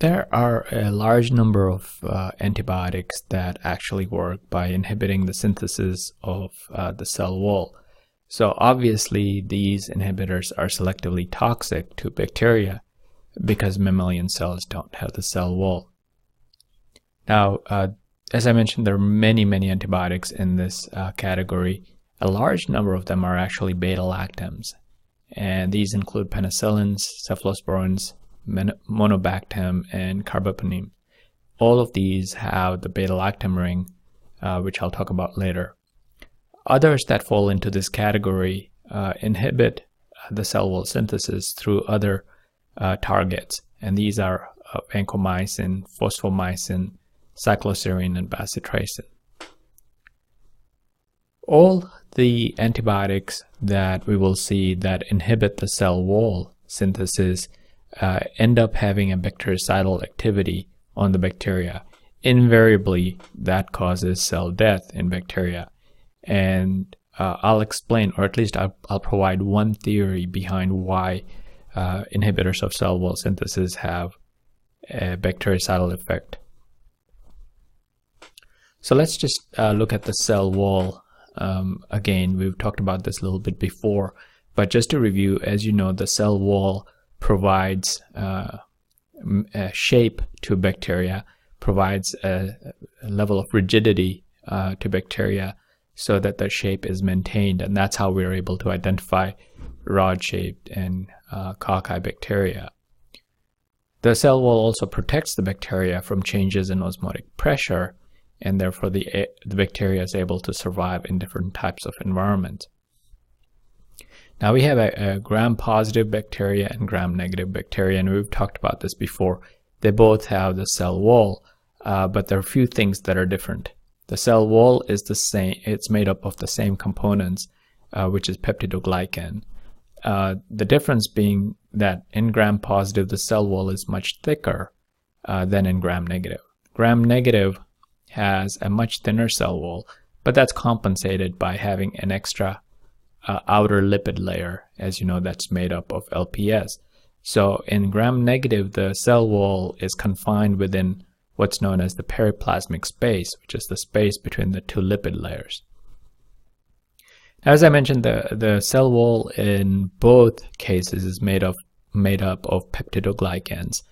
There are a large number of antibiotics that actually work by inhibiting the synthesis of the cell wall. So obviously these inhibitors are selectively toxic to bacteria because mammalian cells don't have the cell wall. Now, as I mentioned, there are many antibiotics in this category. A large number of them are actually beta-lactams, and these include penicillins, cephalosporins, monobactam, and carbapenem. All of these have the beta-lactam ring, which I'll talk about later. Others that fall into this category inhibit the cell wall synthesis through other targets, and these are vancomycin, fosfomycin, cycloserine, and bacitracin. All the antibiotics that we will see that inhibit the cell wall synthesis end up having a bactericidal activity on the bacteria. Invariably, that causes cell death in bacteria. And I'll explain, or at least I'll provide one theory behind why inhibitors of cell wall synthesis have a bactericidal effect. So let's just look at the cell wall. Again, we've talked about this a little bit before, but just to review, as you know, the cell wall provides a shape to bacteria, provides a level of rigidity to bacteria so that the shape is maintained, and that's how we're able to identify rod-shaped and cocci bacteria. The cell wall also protects the bacteria from changes in osmotic pressure, and therefore the bacteria is able to survive in different types of environments. Now we have a gram-positive bacteria and gram-negative bacteria, and we've talked about this before. They both have the cell wall, but there are a few things that are different. The cell wall is the same; it's made up of the same components, which is peptidoglycan. The difference being that in gram-positive, the cell wall is much thicker than in gram-negative. Gram-negative has a much thinner cell wall, but that's compensated by having an extra outer lipid layer, as you know, that's made up of LPS. So in gram-negative, the cell wall is confined within what's known as the periplasmic space, which is the space between the two lipid layers. As I mentioned, the cell wall in both cases is made up of peptidoglycans,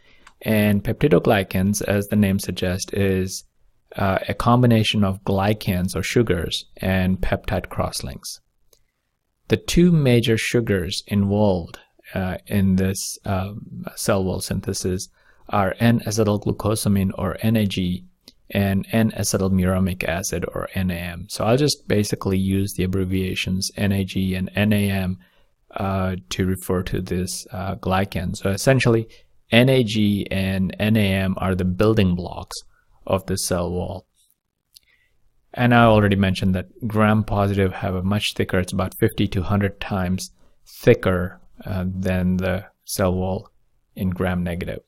and peptidoglycans, as the name suggests, is a combination of glycans or sugars and peptide crosslinks. The two major sugars involved in this cell wall synthesis are N-acetylglucosamine or NAG and N-acetylmuramic acid or NAM. So I'll just basically use the abbreviations NAG and NAM to refer to this glycan. So essentially NAG and NAM are the building blocks of the cell wall. And I already mentioned that gram-positive have a much thicker, it's about 50 to 100 times thicker than the cell wall in gram-negative.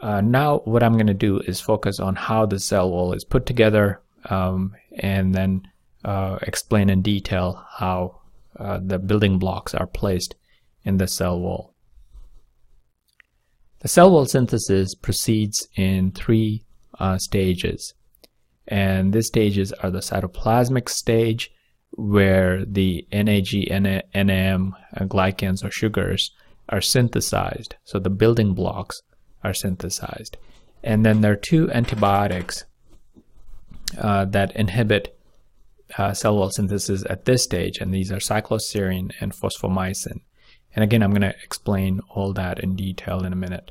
Now what I'm going to do is focus on how the cell wall is put together and then explain in detail how the building blocks are placed in the cell wall. The cell wall synthesis proceeds in three stages. And these stages are the cytoplasmic stage, where the NAG and NAM glycans or sugars are synthesized. So the building blocks are synthesized. And then there are two antibiotics that inhibit cell wall synthesis at this stage, and these are cycloserine and fosfomycin. And again, I'm going to explain all that in detail in a minute.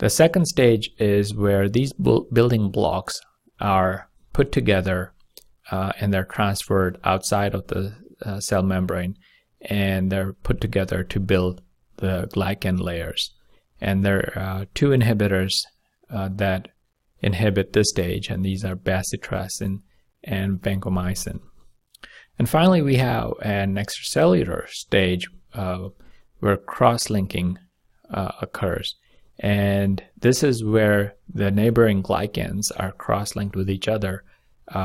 The second stage is where these building blocks are put together and they're transferred outside of the cell membrane, and they're put together to build the glycan layers. And there are two inhibitors that inhibit this stage, and these are bacitracin and vancomycin. And finally, we have an extracellular stage where cross-linking occurs. And this is where the neighboring glycans are cross-linked with each other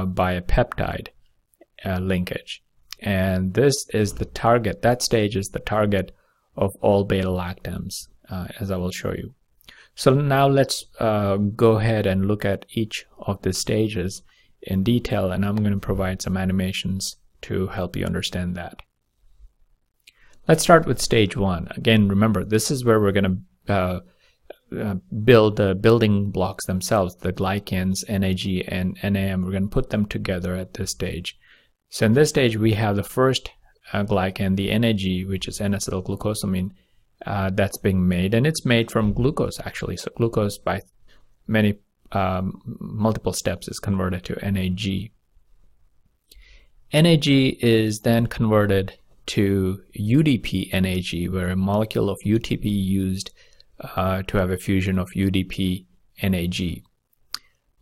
by a peptide linkage. And this is the target, that stage is the target of all beta-lactams, as I will show you. So now let's go ahead and look at each of the stages in detail, and I'm going to provide some animations to help you understand that. Let's start with stage 1. Again, remember, this is where we're going to build the building blocks themselves, the glycans, NAG and NAM. We're going to put them together at this stage. So in this stage, we have the first glycan, the NAG, which is N-acetylglucosamine, that's being made, and it's made from glucose actually. So glucose by many multiple steps is converted to NAG. NAG is then converted to UDP-NAG, where a molecule of UTP used to have a fusion of UDP-NAG.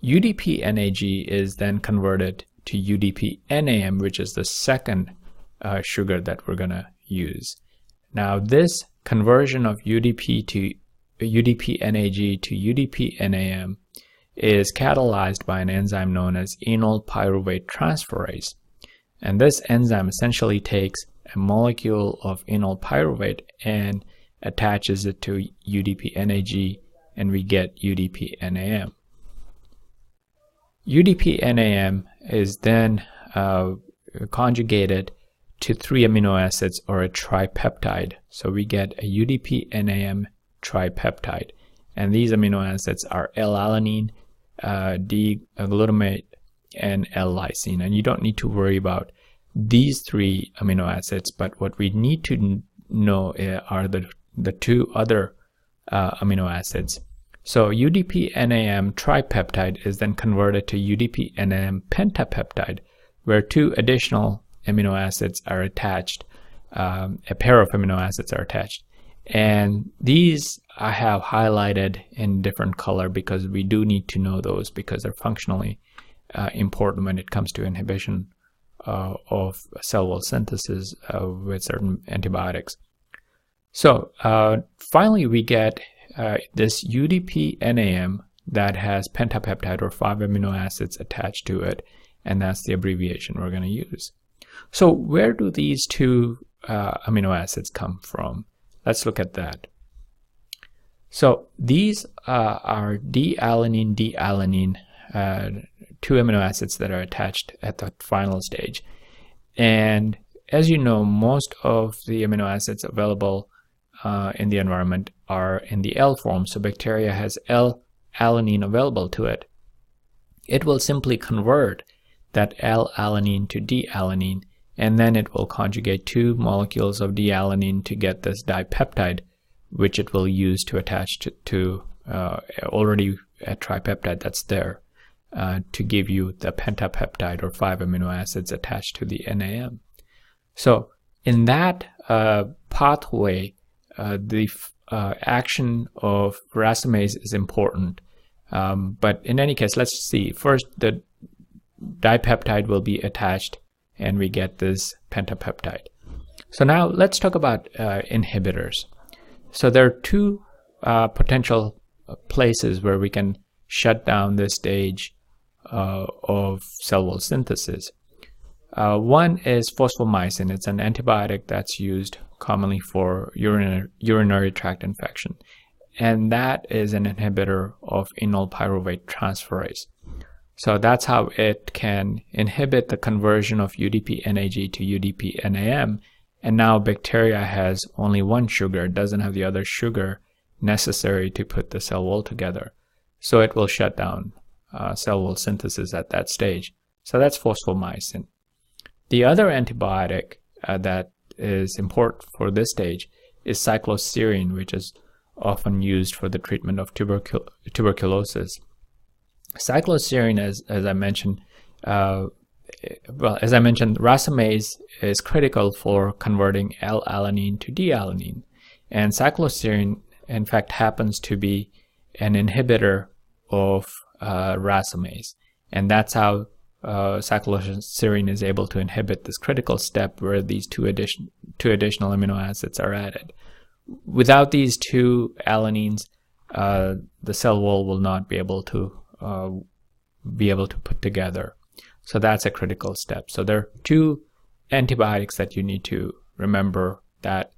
UDP-NAG is then converted to UDP-NAM, which is the second sugar that we're going to use. Now this conversion of UDP-NAG to UDP-NAM is catalyzed by an enzyme known as enol pyruvate transferase. And this enzyme essentially takes a molecule of enol pyruvate and attaches it to UDP-NAG, and we get UDP-NAM. UDP-NAM is then conjugated to 3 amino acids or a tripeptide. So we get a UDP-NAM tripeptide. And these amino acids are L-alanine, D-glutamate, and L-lysine. And you don't need to worry about these 3 amino acids, but what we need to know are the 2 other amino acids. So UDP-NAM tripeptide is then converted to UDP-NAM pentapeptide, where 2 additional amino acids are attached, a pair of amino acids are attached. And these I have highlighted in different color because we do need to know those because they're functionally important when it comes to inhibition of cell wall synthesis with certain antibiotics. So finally we get this UDP-NAM that has pentapeptide or 5 amino acids attached to it, and that's the abbreviation we're going to use. So where do these 2 amino acids come from? Let's look at that. So these are D-alanine, D-alanine, 2 amino acids that are attached at the final stage. And as you know, most of the amino acids available in the environment are in the L form. So bacteria has L-alanine available to it. It will simply convert that L-alanine to D-alanine, and then it will conjugate 2 molecules of D-alanine to get this dipeptide, which it will use to attach to already a tripeptide that's there to give you the pentapeptide or 5 amino acids attached to the NAM. So in that pathway, the action of racemase is important. But in any case, let's see. First, the dipeptide will be attached and we get this pentapeptide. So now let's talk about inhibitors. So there are 2 potential places where we can shut down this stage of cell wall synthesis. One is phosphomycin. It's an antibiotic that's used commonly for urinary tract infection, and that is an inhibitor of enol pyruvate transferase. So that's how it can inhibit the conversion of UDP-NAG to UDP-NAM, and now bacteria has only 1 sugar, it doesn't have the other sugar necessary to put the cell wall together. So it will shut down cell wall synthesis at that stage. So that's phosphomycin. The other antibiotic that is important for this stage is cycloserine, which is often used for the treatment of tuberculosis. Cycloserine, as I mentioned, racemase is critical for converting L-alanine to D-alanine, and cycloserine, in fact, happens to be an inhibitor of racemase, and that's how cycloserine is able to inhibit this critical step where these two additional amino acids are added. Without these 2 alanines, the cell wall will not be able to put together. So that's a critical step. So there are 2 antibiotics that you need to remember that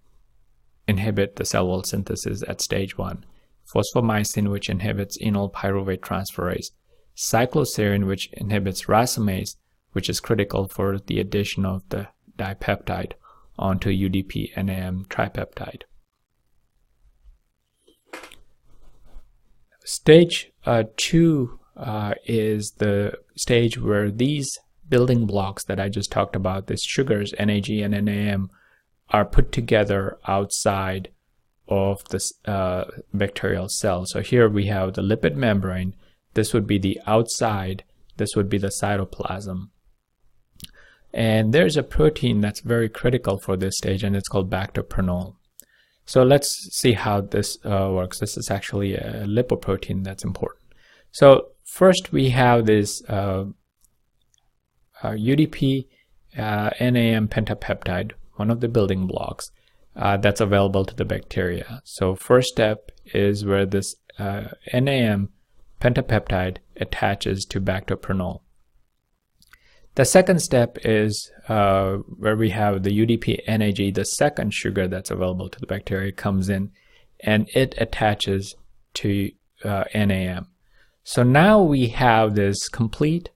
inhibit the cell wall synthesis at stage 1. fosfomycin, which inhibits enol pyruvate transferase, cycloserine, which inhibits racemase, which is critical for the addition of the dipeptide onto UDP-NAM tripeptide. Stage 2 is the stage where these building blocks that I just talked about, these sugars, NAG and NAM, are put together outside of the bacterial cell. So here we have the lipid membrane. This would be the outside. This would be the cytoplasm. And there's a protein that's very critical for this stage, and it's called bactoprenol. So let's see how this works. This is actually a lipoprotein that's important. So first we have this UDP-NAM pentapeptide, one of the building blocks that's available to the bacteria. So first step is where this NAM pentapeptide attaches to bactoprenol. The second step is where we have the UDP-NAG, the second sugar that's available to the bacteria, comes in and it attaches to NAM. So now we have this complete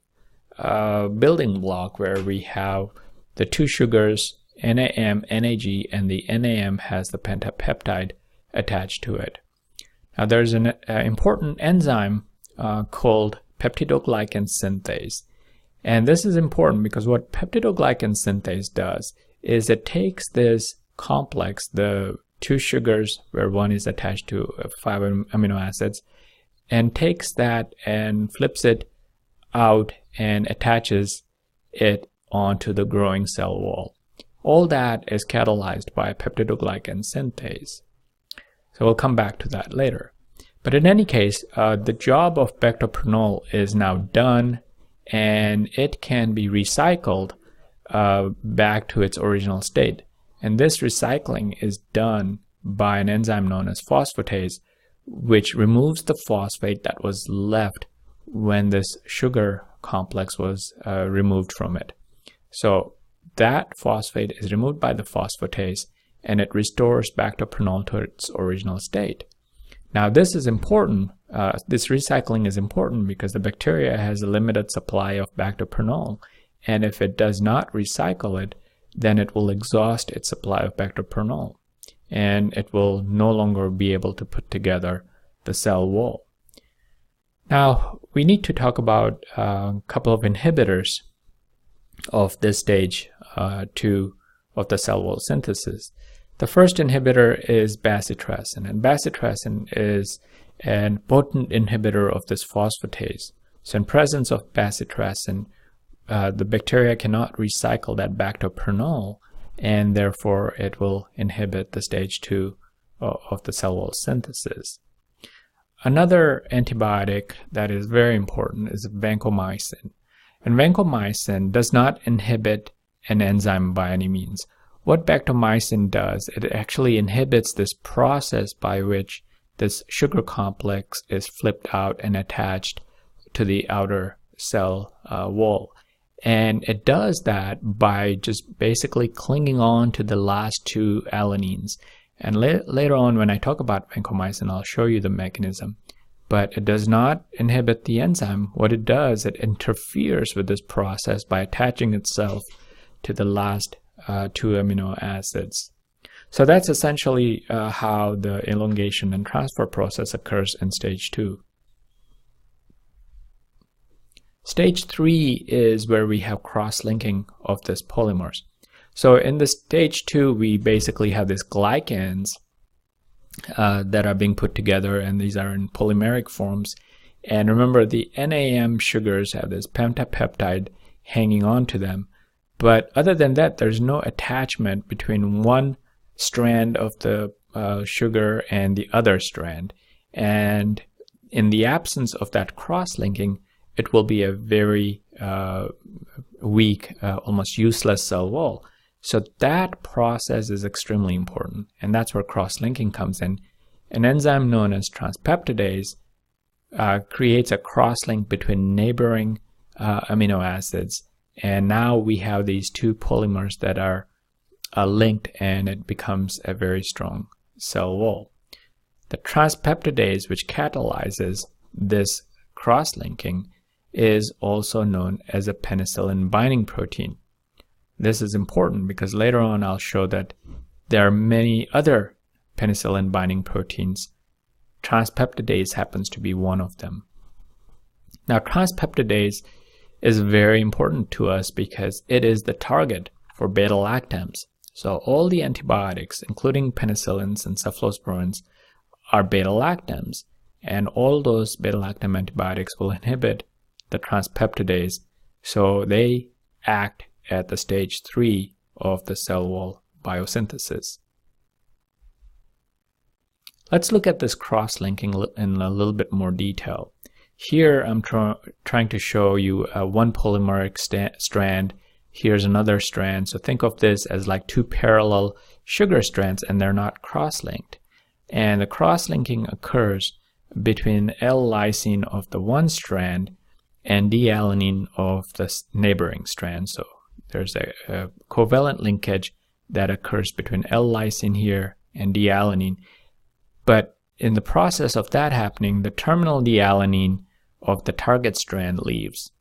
building block where we have the two sugars, NAM, NAG, and the NAM has the pentapeptide attached to it. Now there's an important enzyme called peptidoglycan synthase. And this is important because what peptidoglycan synthase does is it takes this complex, the two sugars where one is attached to 5 amino acids, and takes that and flips it out and attaches it onto the growing cell wall. All that is catalyzed by peptidoglycan synthase. So we'll come back to that later. But in any case, the job of bactoprenol is now done, and it can be recycled back to its original state. And this recycling is done by an enzyme known as phosphatase, which removes the phosphate that was left when this sugar complex was removed from it. So that phosphate is removed by the phosphatase, and it restores bactoprenol to its original state. Now this is important. This recycling is important because the bacteria has a limited supply of bactoprenol, and if it does not recycle it, then it will exhaust its supply of bactoprenol, and it will no longer be able to put together the cell wall. Now we need to talk about a couple of inhibitors of this stage 2 of the cell wall synthesis. The first inhibitor is bacitracin, and bacitracin is a potent inhibitor of this phosphatase. So in presence of bacitracin, the bacteria cannot recycle that bactoprenol, and therefore it will inhibit the stage 2 of the cell wall synthesis. Another antibiotic that is very important is vancomycin. And vancomycin does not inhibit an enzyme by any means. What bactomycin does, it actually inhibits this process by which this sugar complex is flipped out and attached to the outer cell wall. And it does that by just basically clinging on to the last two alanines. And later on when I talk about vancomycin, I'll show you the mechanism. But it does not inhibit the enzyme. What it does, it interferes with this process by attaching itself to the last 2 amino acids. So that's essentially how the elongation and transfer process occurs in stage 2. Stage 3 is where we have cross-linking of this polymers. So in the stage 2, we basically have these glycans that are being put together, and these are in polymeric forms. And remember, the NAM sugars have this pentapeptide hanging on to them. But other than that, there's no attachment between one strand of the sugar and the other strand. And in the absence of that cross-linking, it will be a very weak, almost useless cell wall. So that process is extremely important, and that's where cross-linking comes in. An enzyme known as transpeptidase creates a cross-link between neighboring amino acids, and now we have these two polymers that are linked, and it becomes a very strong cell wall. The transpeptidase, which catalyzes this cross-linking, is also known as a penicillin binding protein. This is important because later on I'll show that there are many other penicillin binding proteins. Transpeptidase happens to be one of them. Now, transpeptidase is very important to us because it is the target for beta-lactams. So all the antibiotics, including penicillins and cephalosporins, are beta-lactams, and all those beta-lactam antibiotics will inhibit the transpeptidase, so they act at the stage 3 of the cell wall biosynthesis. Let's look at this cross-linking in a little bit more detail. Here I'm trying to show you one polymeric strand. Here's another strand. So think of this as like two parallel sugar strands, and they're not cross-linked. And the cross-linking occurs between L-lysine of the one strand and D-alanine of the neighboring strand. So there's a covalent linkage that occurs between L-lysine here and D-alanine. But in the process of that happening, the terminal D-alanine of the target strand leaves.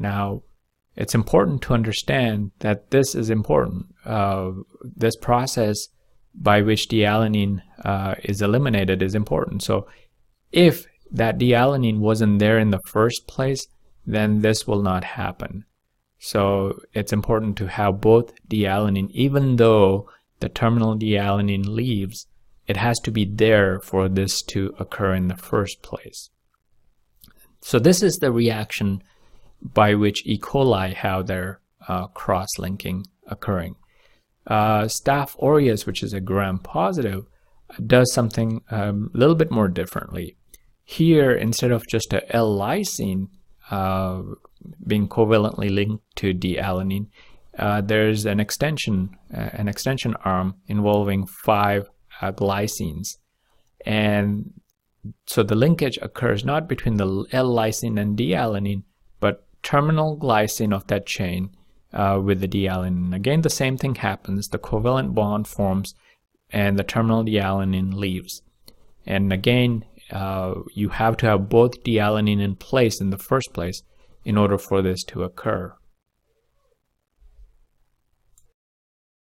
Now, it's important to understand that this is important. This process by which D-alanine is eliminated is important. So if that D-alanine wasn't there in the first place, then this will not happen. So it's important to have both D-alanine. Even though the terminal D-alanine leaves, it has to be there for this to occur in the first place. So this is the reaction by which E. coli have their cross-linking occurring. Staph aureus, which is a gram-positive, does something a little bit more differently. Here, instead of just a L-lysine being covalently linked to D-alanine, there's an extension arm involving 5 glycines. And so the linkage occurs not between the L-lysine and D-alanine, but terminal glycine of that chain with the D-alanine. Again, the same thing happens. The covalent bond forms and the terminal D-alanine leaves. And again, you have to have both D-alanine in place in the first place in order for this to occur.